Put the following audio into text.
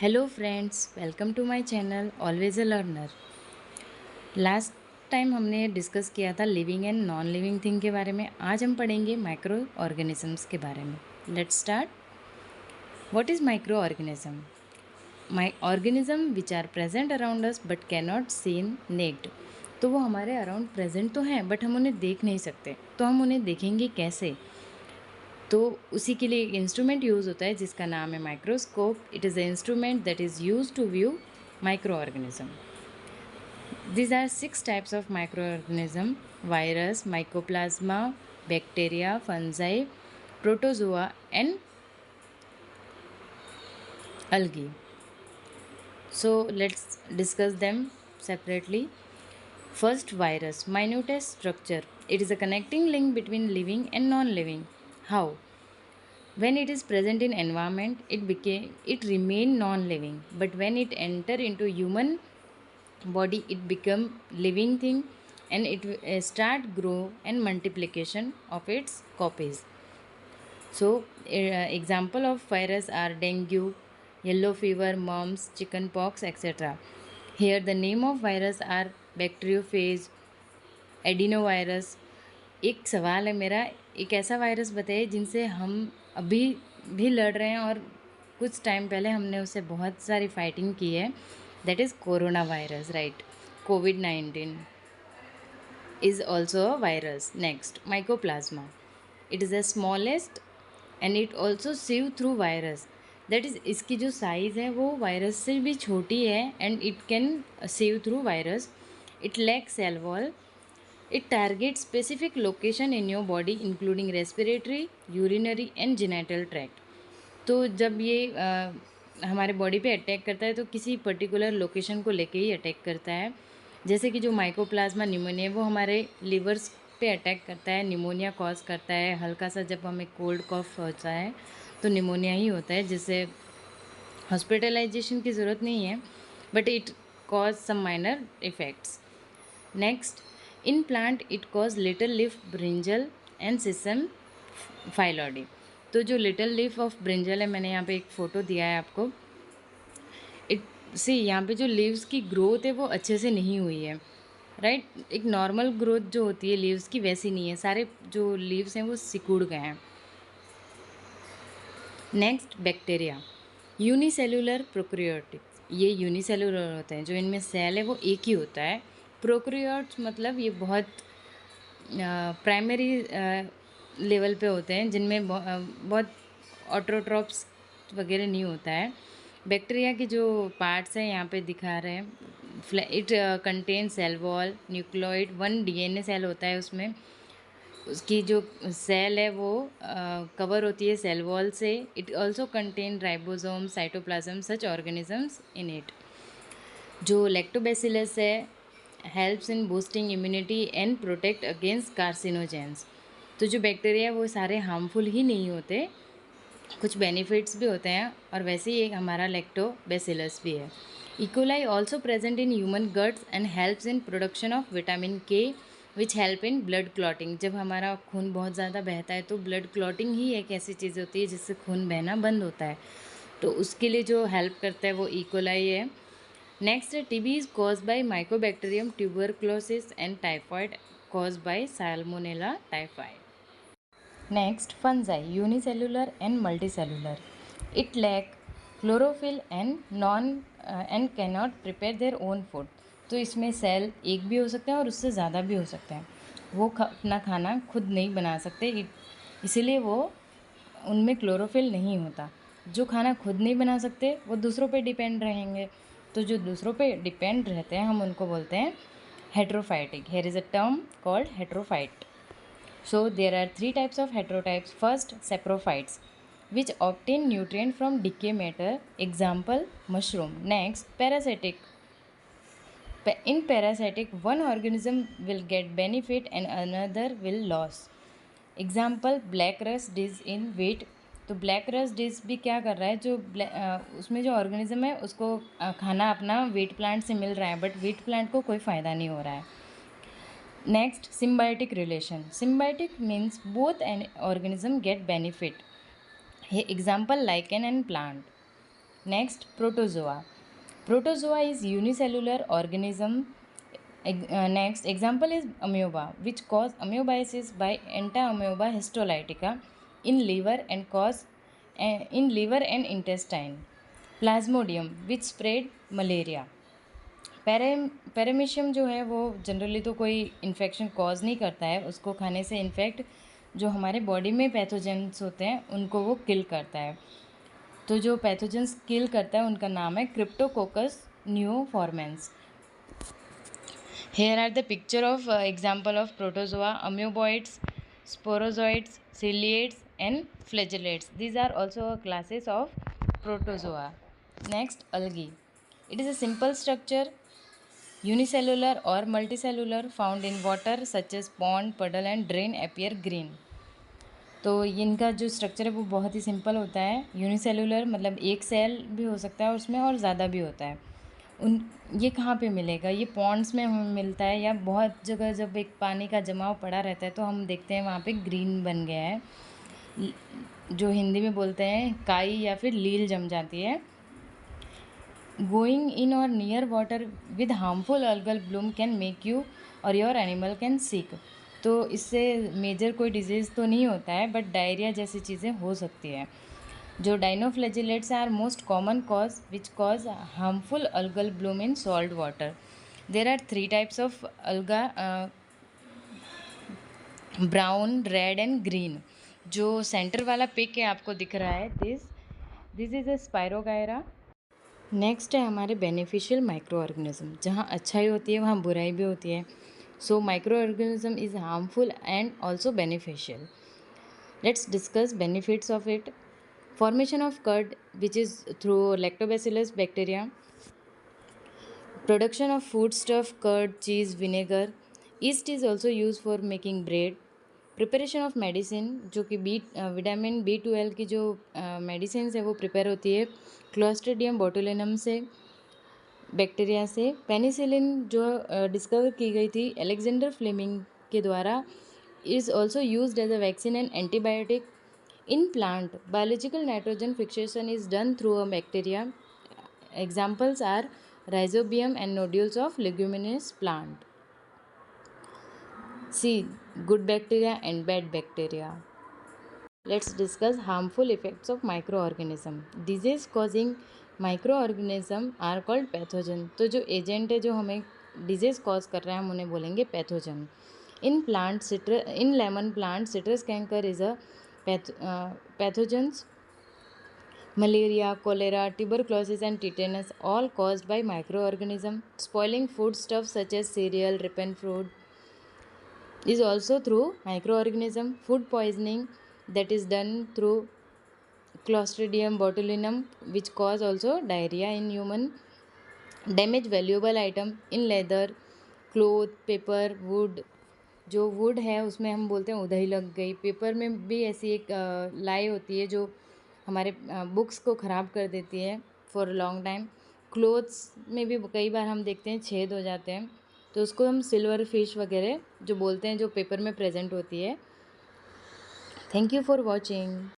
Hello friends, welcome to my channel always a learner. Last time हमने discuss किया था living and non living thing के बारे में। आज हम पढ़ेंगे माइक्रो ऑर्गेनिजम्स के बारे में। Let's start. What is micro organism? My organism which are present around us but can not seen naked. तो वो हमारे अराउंड प्रेजेंट तो हैं बट हम उन्हें देख नहीं सकते। तो हम उन्हें देखेंगे कैसे? तो उसी के लिए एक इंस्ट्रूमेंट यूज़ होता है जिसका नाम है microscope. It is a instrument that is use to view micro organism. These are six types of microorganism: virus, mycoplasma, bacteria, fungi, protozoa, and algae. So let's discuss them separately. First, virus, minutest structure. It is a connecting link between living and non-living. How? When it is present in environment, it remain non-living. But when it enter into human body, it become living thing, and it start grow and multiplication of its copies. So example of virus are dengue, yellow fever, mumps, chicken pox, etc. Here the name of virus are bacteriophage, adenovirus. एक सवाल है मेरा, एक ऐसा virus बताइए जिनसे हम अभी भी लड़ रहे हैं और कुछ टाइम पहले हमने उससे बहुत सारी फाइटिंग की है. That is corona virus, right? COVID-19 is also a virus. Next, mycoplasma. It is the smallest and it also sieve through virus. That is इसकी जो साइज़ है वो वायरस से भी छोटी है and it can sieve through virus. It lacks cell wall. It targets specific location in your body including respiratory, urinary and genital tract. तो जब ये हमारे बॉडी पे अटैक करता है तो किसी पर्टिकुलर लोकेशन को लेके ही अटैक करता है. जैसे कि जो माइकोप्लाज्मा निमोनिया वो हमारे लिवर्स पे अटैक करता है, निमोनिया कॉज करता है. हल्का सा जब हमें कोल्ड कॉफ होता है तो निमोनिया ही होता है, जिससे हॉस्पिटलाइजेशन की ज़रूरत नहीं है, but it cause some minor effects. Next, in plant it cause little leaf brinjal and sesame phyllody. तो जो लिटिल लीफ ऑफ ब्रिंजल है, मैंने यहाँ पे एक फ़ोटो दिया है आपको. इट सी यहाँ पे जो लीव्स की ग्रोथ है वो अच्छे से नहीं हुई है, राइट? एक नॉर्मल ग्रोथ जो होती है लीव्स की वैसी नहीं है. सारे जो लीव्स हैं वो सिकुड़ गए हैं. Next, bacteria, unicellular prokaryotics. ये यूनिसेलुलर होते हैं, जो इनमें सेल है वो एक ही होता है. प्रोक्रियोट्स मतलब ये बहुत प्राइमरी लेवल पे होते हैं, जिनमें बहुत ऑटोट्रॉप्स वगैरह नहीं होता है. बैक्टीरिया के जो पार्ट्स हैं यहाँ पे दिखा रहे हैं. It contain cell wall, nucleoid, 1 DNA cell होता है उसमें. उसकी जो सेल है वो कवर होती है सेल वॉल से. It also contain ribosome, cytoplasm, such organisms in it. जो लैक्टोबैसिलस है helps in boosting immunity and protect against carcinogens. तो जो बैक्टीरिया वो सारे हार्मफुल ही नहीं होते, कुछ बेनिफिट्स भी होते हैं, और वैसे ही एक हमारा लैक्टोबैसिलस भी है. E coli also present in human guts and helps in production of vitamin K which help in blood clotting. जब हमारा खून बहुत ज़्यादा बहता है तो ब्लड क्लॉटिंग ही एक ऐसी चीज़ होती है जिससे खून बहना बंद होता है, तो उसके लिए जो हेल्प करता है वो इकोलाई है. नेक्स्ट है, TB is cause by Mycobacterium tuberculosis and typhoid cause by salmonella typhoid. Next, fungi, unicellular and multicellular. It lack chlorophyll and cannot prepare their own food. तो इसमें सेल एक भी हो सकते हैं और उससे ज़्यादा भी हो सकते हैं. वो अपना खाना खुद नहीं बना सकते, इसीलिए वो उनमें क्लोरोफिल नहीं होता. जो खाना खुद नहीं बना सकते वो दूसरों पे डिपेंड रहेंगे. तो जो दूसरों पे डिपेंड रहते हैं हम उनको बोलते हैं heterophytic. Here is a term called heterophyte. So there are 3 types of heterotypes. First, saprophytes, which obtain nutrient from decay matter. Example, mushroom. Next, parasitic. In parasitic, one organism will get benefit and another will lose. Example, black rust disease in wheat. तो black rust dish भी क्या कर रहा है, जो उसमें जो organism है उसको खाना अपना वीट प्लांट से मिल रहा है, बट वीट प्लांट को कोई फ़ायदा नहीं हो रहा है. Next, symbiotic relation. Symbiotic means both an organism get benefit. Here example, lichen and plant. Next, protozoa. Protozoa is unicellular organism. Next, example is amoeba, which cause amoebiasis by enta-amoeba histolytica in liver and cause in liver and intestine. Plasmodium, which spread malaria. Paramecium जो है वो generally तो कोई infection cause नहीं करता है, उसको खाने से इन्फेक्ट जो हमारे बॉडी में पैथोजेंस होते हैं उनको वो किल करता है। तो जो पैथोजेंस किल करता है उनका नाम है Cryptococcus न्यूफॉर्मेंस। Here are the picture of example of protozoa, amoeboids, sporozoites, ciliates and flagellates. These are also classes of protozoa. Next, algae. It is a simple structure, unicellular or multicellular, found in water such as pond, puddle and drain, appear green. तो इनका जो structure है वो बहुत ही simple होता है। Unicellular मतलब एक सेल भी हो सकता है उसमें और ज़्यादा भी होता है। उन ये कहाँ पे मिलेगा? ये पॉन्ड्स में हमें मिलता है या बहुत जगह जब एक पानी का जमाव पड़ा रहता है तो हम देखते हैं वहाँ पे ग्रीन बन गया है, जो हिंदी में बोलते हैं काई या फिर लील जम जाती है। गोइंग इन और near water with harmful algal Bloom can make you और योर एनिमल कैन सिक। तो इससे मेजर कोई डिजीज़ तो नहीं होता है बट डायरिया जैसी चीज़ें हो सकती है। जो dinoflagellates are most common cause which cause harmful algal bloom in salt water. There are 3 types of alga, brown, red and green. जो सेंटर वाला पिक है आपको दिख रहा है, this is a spirogyra. Next है हमारे बेनिफिशियल माइक्रो ऑर्गेनिज्म। जहाँ अच्छाई होती है वहाँ बुराई भी होती है। So micro organism is harmful and also beneficial. Let's discuss benefits of it. Formation of curd, which is through lactobacillus bacteria. Production of foodstuff, curd, cheese, vinegar. Yeast is also used for making bread. Preparation of medicine, जो कि vitamin B12 की जो medicine है वो prepare होती है clostridium botulinum से, bacteria से। पेनिसिलिन जो डिस्कवर की गई थी अलेक्जेंडर फ्लेमिंग के द्वारा, is also used as a vaccine and antibiotic. In plant, biological nitrogen fixation is done through a bacteria. Examples are rhizobium and nodules of leguminous plant. See, good bacteria and bad bacteria. Let's discuss harmful effects of microorganism. Disease causing microorganism are called pathogen. तो जो agent है जो हमें disease cause कर रहा है हम उन्हें बोलेंगे pathogen. In lemon plant, citrus canker is a pathogens. Malaria, cholera, tuberculosis and tetanus all caused by microorganism. Spoiling foodstuffs such as cereal, ripened fruit is also through microorganism. Food poisoning that is done through Clostridium botulinum, which cause also diarrhea in human. Damage valuable item in leather, cloth, paper, wood. जो would है उसमें हम बोलते हैं उधई लग गई। Paper में भी ऐसी एक लाई होती है जो हमारे बुक्स को ख़राब कर देती है फॉर लॉन्ग टाइम। क्लोथ्स में भी कई बार हम देखते हैं छेद हो जाते हैं, तो उसको हम सिल्वर फिश वगैरह जो बोलते हैं जो पेपर में प्रेजेंट होती है। Thank you for watching.